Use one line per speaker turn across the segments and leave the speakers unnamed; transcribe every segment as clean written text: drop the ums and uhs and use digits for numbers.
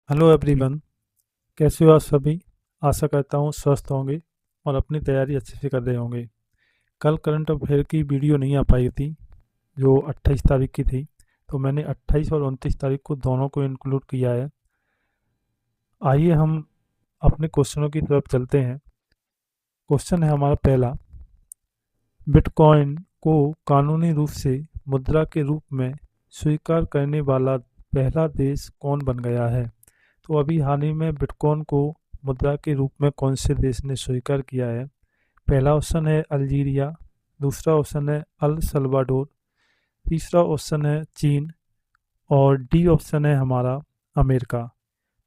Hello everyone. कैसे हो आप सभी। आशा करता हूँ स्वस्थ होंगे और अपनी तैयारी अच्छे से कर रहे होंगे। कल करंट अफेयर की वीडियो नहीं आ पाई थी जो 28 तारीख की थी, तो मैंने 28 और 29 तारीख को दोनों को इंक्लूड किया है। आइए हम अपने क्वेश्चनों की तरफ चलते हैं। क्वेश्चन है हमारा पहला, बिटकॉइन को कानूनी रूप से मुद्रा के रूप में स्वीकार करने वाला पहला देश कौन बन गया है। तो अभी हाल ही में बिटकॉइन को मुद्रा के रूप में कौन से देश ने स्वीकार किया है। पहला ऑप्शन है अल्जीरिया, दूसरा ऑप्शन है अल सल्वाडोर, तीसरा ऑप्शन है चीन और डी ऑप्शन है हमारा अमेरिका।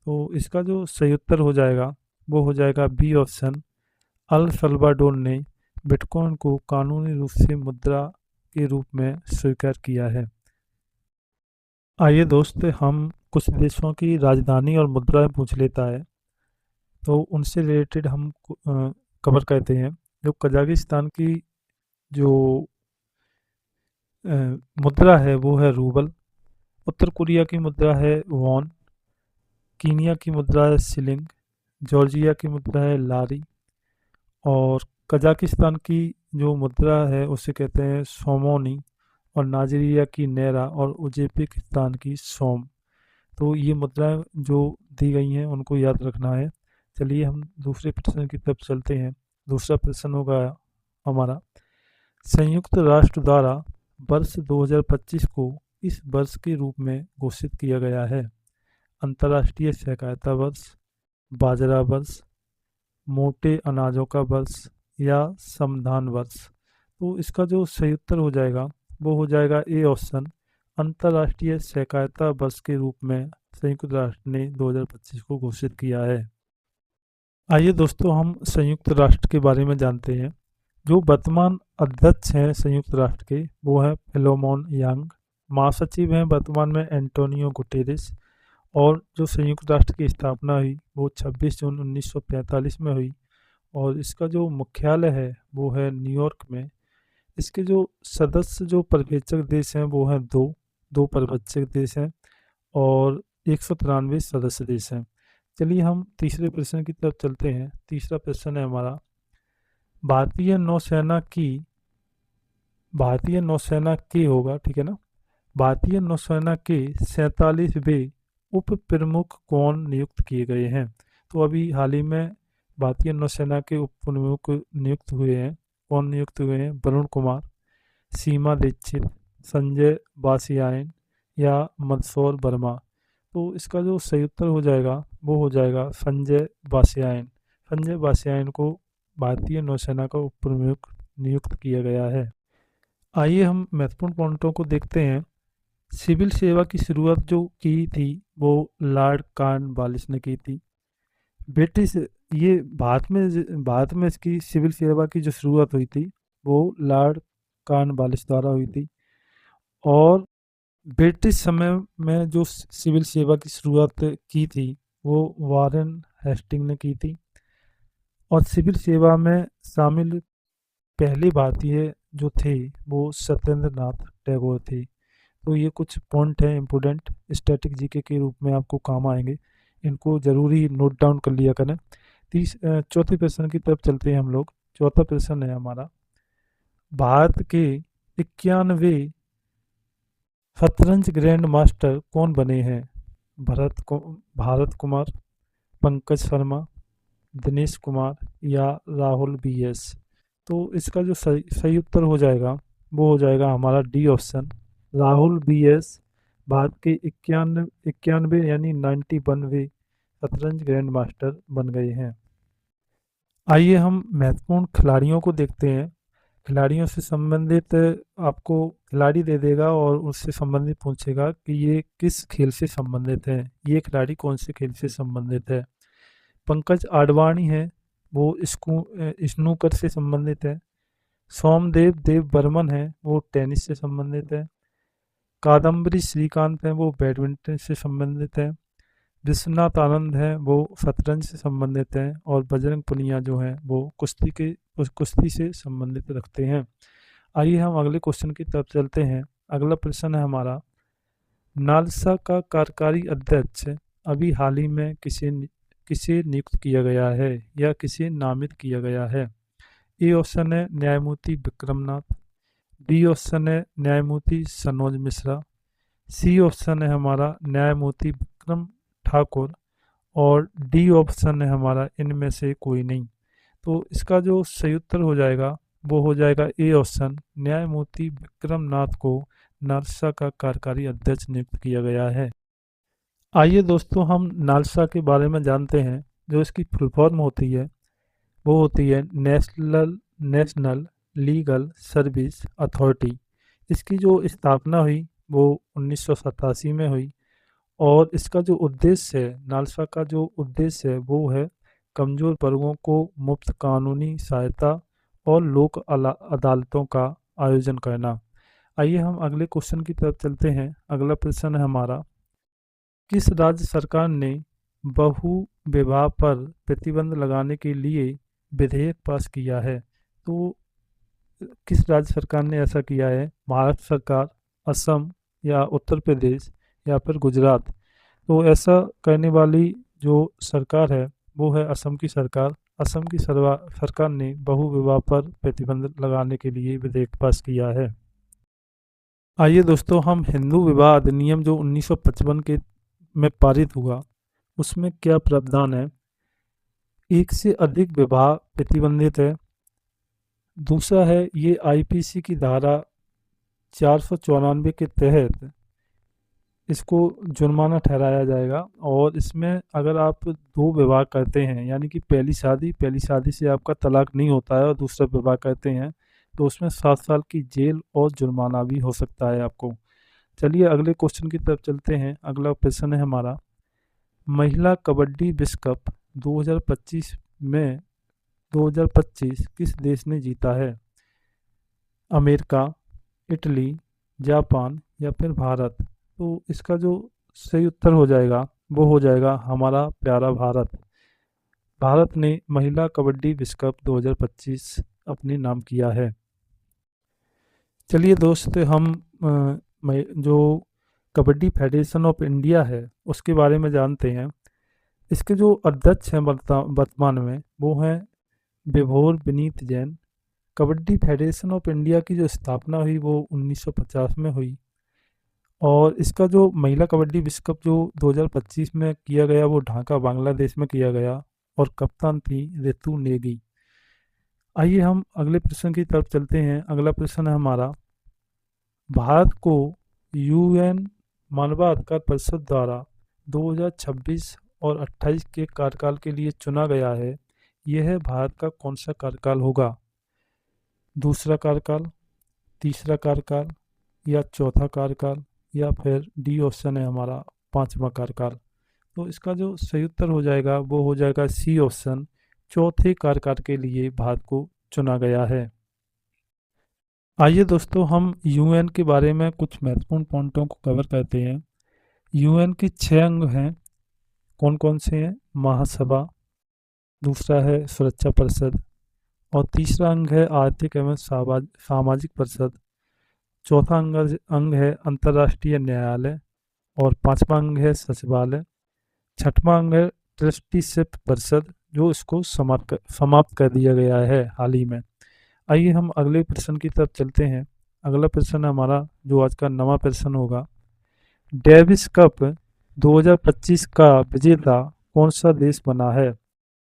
तो इसका जो सही उत्तर हो जाएगा वो हो जाएगा बी ऑप्शन, अल सल्वाडोर ने बिटकॉइन को कानूनी रूप से मुद्रा के रूप में स्वीकार किया है। आइए दोस्त, हम कुछ देशों की राजधानी और मुद्राएं पूछ लेता है, तो उनसे रिलेटेड हम कवर करते हैं। जो कजाकिस्तान की जो अ, मुद्रा है वो है रूबल। उत्तर कोरिया की मुद्रा है वॉन। कीनिया की मुद्रा है शिलिंग। जॉर्जिया की मुद्रा है लारी। और कजाकिस्तान की जो मुद्रा है उसे कहते हैं सोमोनी। और नाइजीरिया की नेरा और उज्बेकिस्तान की सोम। तो ये मुद्राएं जो दी गई हैं उनको याद रखना है। चलिए हम दूसरे प्रश्न की तरफ चलते हैं। दूसरा प्रश्न होगा हमारा, संयुक्त राष्ट्र द्वारा वर्ष 2025 को इस वर्ष के रूप में घोषित किया गया है। अंतर्राष्ट्रीय सहकारिता वर्ष, बाजरा वर्ष, मोटे अनाजों का वर्ष या समधान वर्ष। तो इसका जो सही उत्तर हो जाएगा वो हो जाएगा ए ऑप्शन, अंतर्राष्ट्रीय सहकारिता वर्ष के रूप में संयुक्त राष्ट्र ने 2025 को घोषित किया है। आइए दोस्तों, हम संयुक्त राष्ट्र के बारे में जानते हैं। जो वर्तमान अध्यक्ष हैं संयुक्त राष्ट्र के वो हैं फिलोमोन यांग। महासचिव हैं वर्तमान में एंटोनियो गुटेरेस। और जो संयुक्त राष्ट्र की स्थापना हुई वो 26 जून 1945 में हुई। और इसका जो मुख्यालय है वो है न्यूयॉर्क में। इसके जो सदस्य जो पर्यवेक्षक देश हैं वो हैं दो दो पर्यवेक्षक देश हैं और 193 सदस्य देश हैं। चलिए हम तीसरे प्रश्न की तरफ चलते हैं। तीसरा प्रश्न है हमारा, भारतीय नौसेना की भारतीय नौसेना के होगा, ठीक है ना। भारतीय नौसेना के 47वें उप प्रमुख कौन नियुक्त किए गए हैं। तो अभी हाल ही में भारतीय नौसेना के उप प्रमुख नियुक्त हुए हैं। कौन नियुक्त हुए हैं? वरुण कुमार, सीमा दीक्षित, संजय बासियायन या मंदसौर वर्मा। तो इसका जो सही उत्तर हो जाएगा वो हो जाएगा संजय बासियायन। संजय बासियायन को भारतीय नौसेना का उप प्रमुख नियुक्त किया गया है। आइए हम महत्वपूर्ण पॉइंटों को देखते हैं। सिविल सेवा की शुरुआत जो की थी वो लॉर्ड कॉर्नवालिस ने की थी। ब्रिटिश ये भारत में इसकी सिविल सेवा की जो शुरुआत हुई थी वो लॉर्ड कॉर्नवालिस द्वारा हुई थी। और ब्रिटिश समय में जो सिविल सेवा की शुरुआत की थी वो वारेन हेस्टिंग ने की थी। और सिविल सेवा में शामिल पहले भारतीय जो थे वो सत्येंद्र नाथ टैगोर थे। तो ये कुछ पॉइंट हैं इम्पोर्टेंट, स्टैटिक जीके के रूप में आपको काम आएंगे। इनको जरूरी नोट डाउन कर लिया करें। चौथे प्रश्न की तरफ चलते हैं हम लोग। चौथा प्रश्न है हमारा, भारत के 91वें शतरंज ग्रैंड मास्टर कौन बने हैं। भारत कुमार, पंकज शर्मा, दिनेश कुमार या राहुल BS। तो इसका जो सही उत्तर हो जाएगा वो हो जाएगा हमारा D option, Rahul BS Bharat के 91 यानी 91वें शतरंज ग्रैंड मास्टर बन गए हैं। आइए हम महत्वपूर्ण खिलाड़ियों को देखते हैं। खिलाड़ियों से संबंधित आपको खिलाड़ी दे देगा और उससे संबंधित पूछेगा कि ये किस खेल से संबंधित है, ये खिलाड़ी कौन से खेल से संबंधित है। पंकज आडवाणी है, वो स्नूकर से संबंधित है। सोमदेव देव बर्मन है, वो टेनिस से संबंधित है। कादम्बरी श्रीकांत है, वो बैडमिंटन से संबंधित है। विश्वनाथ आनंद है, वो शतरंज से संबंधित हैं। और बजरंग पुनिया जो हैं वो कुश्ती से संबंधित रखते हैं। आइए हम अगले क्वेश्चन की तरफ चलते हैं। अगला प्रश्न है हमारा, नालसा का कार्यकारी अध्यक्ष अभी हाल ही में किसे नियुक्त किया गया है या किसे नामित किया गया है? ए ऑप्शन है न्यायमूर्ति विक्रमनाथ, बी ऑप्शन है न्यायमूर्ति सनोज मिश्रा, सी ऑप्शन है हमारा न्यायमूर्ति विक्रम ठाकुर और डी ऑप्शन है हमारा इनमें से कोई नहीं। तो इसका जो सही उत्तर हो जाएगा वो हो जाएगा ए ऑप्शन, न्यायमूर्ति विक्रमनाथ को नालसा का कार्यकारी अध्यक्ष नियुक्त किया गया है। आइए दोस्तों हम नालसा के बारे में जानते हैं। जो इसकी फुल फॉर्म होती है वो होती है नेशनल लीगल सर्विस अथॉरिटी। इसकी जो स्थापना हुई वो 1987 में हुई और इसका जो उद्देश्य है, नालसा का जो उद्देश्य है वो है कमज़ोर वर्गों को मुफ्त कानूनी सहायता और लोक अदालतों का आयोजन करना। आइए हम अगले क्वेश्चन की तरफ चलते हैं। अगला प्रश्न है हमारा, किस राज्य सरकार ने बहु विवाह पर प्रतिबंध लगाने के लिए विधेयक पास किया है? तो किस राज्य सरकार ने ऐसा किया है? महाराष्ट्र सरकार, असम या उत्तर प्रदेश या फिर गुजरात? तो ऐसा करने वाली जो सरकार है वो है असम की सरकार। असम की सरकार ने बहु विवाह पर प्रतिबंध लगाने के लिए विधेयक पास किया है। आइए दोस्तों हम हिंदू विवाह अधिनियम जो 1955 के में पारित हुआ उसमें क्या प्रावधान है? एक से अधिक विवाह प्रतिबंधित है। दूसरा है ये आईपीसी की धारा 494 के तहत इसको जुर्माना ठहराया जाएगा और इसमें अगर आप दो विवाह करते हैं यानी कि पहली शादी से आपका तलाक नहीं होता है और दूसरा विवाह करते हैं तो उसमें 7 साल की जेल और जुर्माना भी हो सकता है आपको। चलिए अगले क्वेश्चन की तरफ चलते हैं। अगला प्रश्न है हमारा, महिला कबड्डी विश्व कप 2025 किस देश ने जीता है? अमेरिका, इटली, जापान या फिर भारत? तो इसका जो सही उत्तर हो जाएगा वो हो जाएगा हमारा प्यारा भारत। भारत ने महिला कबड्डी विश्व कप 2025 अपने नाम किया है। चलिए दोस्त हम जो कबड्डी फेडरेशन ऑफ इंडिया है उसके बारे में जानते हैं। इसके जो अध्यक्ष हैं वर्तमान में वो हैं विभोर Vineet Jain. Kabaddi federation of India की जो स्थापना हुई वो 1950 में हुई और इसका जो महिला कबड्डी विश्व कप जो 2025 में किया गया वो ढाका बांग्लादेश में किया गया और कप्तान थी ऋतु नेगी। आइए हम अगले प्रश्न की तरफ चलते हैं। अगला प्रश्न है हमारा, भारत को यूएन मानवाधिकार परिषद द्वारा 2026 और 28 के कार्यकाल के लिए चुना गया है। यह भारत का कौन सा कार्यकाल होगा? दूसरा कार्यकाल, तीसरा कार्यकाल या चौथा कार्यकाल या फिर डी ऑप्शन है हमारा पांचवा कार्यकाल? तो इसका जो सही उत्तर हो जाएगा वो हो जाएगा सी ऑप्शन, चौथे कार्यकाल के लिए भारत को चुना गया है। आइए दोस्तों हम यूएन के बारे में कुछ महत्वपूर्ण पॉइंटों को कवर करते हैं। यूएन के 6 अंग हैं। कौन कौन से हैं? महासभा, दूसरा है सुरक्षा परिषद और तीसरा अंग है आर्थिक एवं सामाजिक परिषद, चौथा अंग है अंतर्राष्ट्रीय न्यायालय और पांचवा अंग है सचिवालय, छठवां अंग है ट्रस्टीशिप परिषद जो इसको समाप्त कर दिया गया है हाल ही में। आइए हम अगले प्रश्न की तरफ चलते हैं। अगला प्रश्न हमारा जो आज का नवा प्रश्न होगा, डेविस कप 2025 का विजेता कौन सा देश बना है?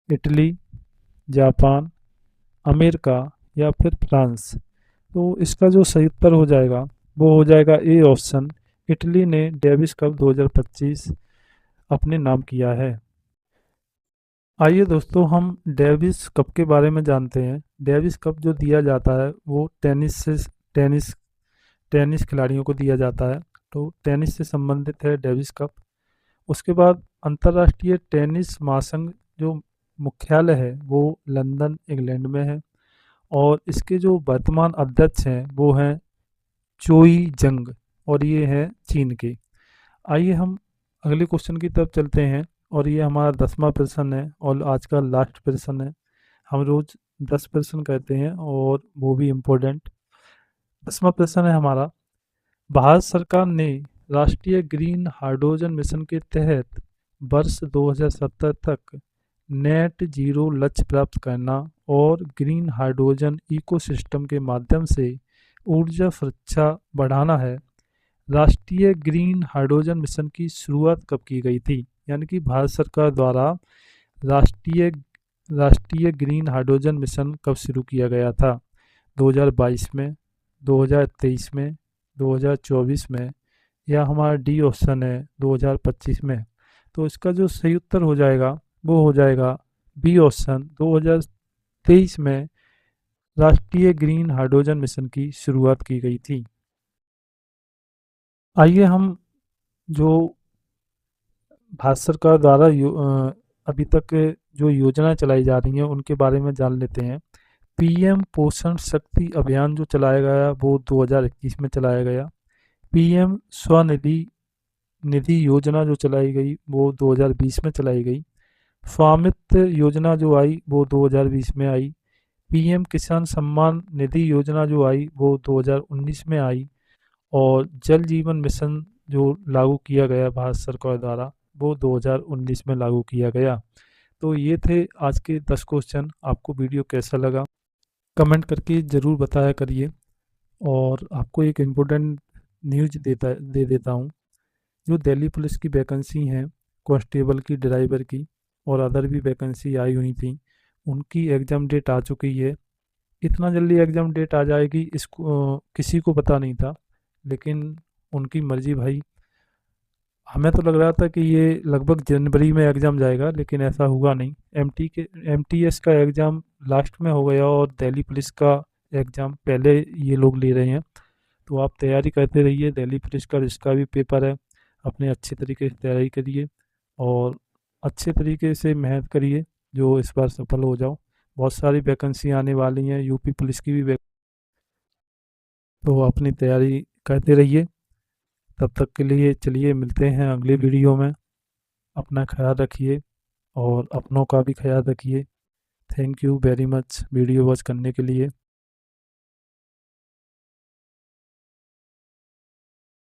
इटली, जापान, अमेरिका या फिर फ्रांस? तो इसका जो सही उत्तर हो जाएगा वो हो जाएगा ए ऑप्शन, इटली ने डेविस कप 2025 अपने नाम किया है। आइए दोस्तों हम डेविस कप के बारे में जानते हैं। डेविस कप जो दिया जाता है वो टेनिस खिलाड़ियों को दिया जाता है, तो टेनिस से संबंधित है डेविस कप। उसके बाद अंतर्राष्ट्रीय टेनिस महासंघ जो मुख्यालय है वो लंदन इंग्लैंड में है और इसके जो वर्तमान अध्यक्ष हैं वो हैं चोई जंग और ये हैं चीन के। आइए हम अगले क्वेश्चन की तरफ चलते हैं और ये हमारा 10वां प्रश्न है और आज का लास्ट प्रश्न है। हम रोज 10 प्रश्न करते हैं और वो भी इम्पोर्टेंट। 10वां प्रश्न है हमारा, भारत सरकार ने राष्ट्रीय ग्रीन हाइड्रोजन मिशन के तहत वर्ष 2070 तक नेट जीरो लक्ष्य प्राप्त करना और ग्रीन हाइड्रोजन इकोसिस्टम के माध्यम से ऊर्जा सुरक्षा बढ़ाना है। राष्ट्रीय ग्रीन हाइड्रोजन मिशन की शुरुआत कब की गई थी? यानी कि भारत सरकार द्वारा राष्ट्रीय राष्ट्रीय ग्रीन हाइड्रोजन मिशन कब शुरू किया गया था? 2022 में, 2023 में, 2024 में, या हमारा डी ऑप्शन है 2025 में। तो इसका जो सही उत्तर हो जाएगा वो हो जाएगा बी ऑप्शन, 2023 में राष्ट्रीय ग्रीन हाइड्रोजन मिशन की शुरुआत की गई थी। आइए हम जो भारत सरकार द्वारा अभी तक जो योजना चलाई जा रही हैं उनके बारे में जान लेते हैं। पीएम पोषण शक्ति अभियान जो चलाया गया वो 2021 में चलाया गया। पीएम स्वनिधि निधि योजना जो चलाई गई वो 2020 में चलाई गई। स्वामित्व योजना जो आई वो 2020 में आई। पीएम किसान सम्मान निधि योजना जो आई वो 2019 में आई। और जल जीवन मिशन जो लागू किया गया भारत सरकार द्वारा वो 2019 में लागू किया गया। तो ये थे आज के 10 क्वेश्चन। आपको वीडियो कैसा लगा कमेंट करके ज़रूर बताया करिए। और आपको एक इम्पोर्टेंट न्यूज दे देता हूँ। जो दिल्ली पुलिस की वैकेंसी हैं, कांस्टेबल की, ड्राइवर की और अदर भी वैकेंसी आई हुई थी, उनकी एग्ज़ाम डेट आ चुकी है। इतना जल्दी एग्ज़ाम डेट आ जाएगी इसको किसी को पता नहीं था, लेकिन उनकी मर्जी भाई। हमें तो लग रहा था कि ये लगभग जनवरी में एग्ज़ाम जाएगा, लेकिन ऐसा हुआ नहीं। एमटीएस का एग्ज़ाम लास्ट में हो गया और दिल्ली पुलिस का एग्ज़ाम पहले ये लोग ले रहे हैं। तो आप तैयारी करते रहिए। दिल्ली पुलिस का जिसका भी पेपर है अपने अच्छे तरीके से तैयारी करिए और अच्छे तरीके से मेहनत करिए, जो इस बार सफल हो जाओ। बहुत सारी वैकेंसी आने वाली हैं, यूपी पुलिस की भी तो अपनी तैयारी करते रहिए। तब तक के लिए चलिए मिलते हैं अगले वीडियो में। अपना ख्याल रखिए और अपनों का भी ख्याल रखिए। Thank you very much video watch करने के लिए।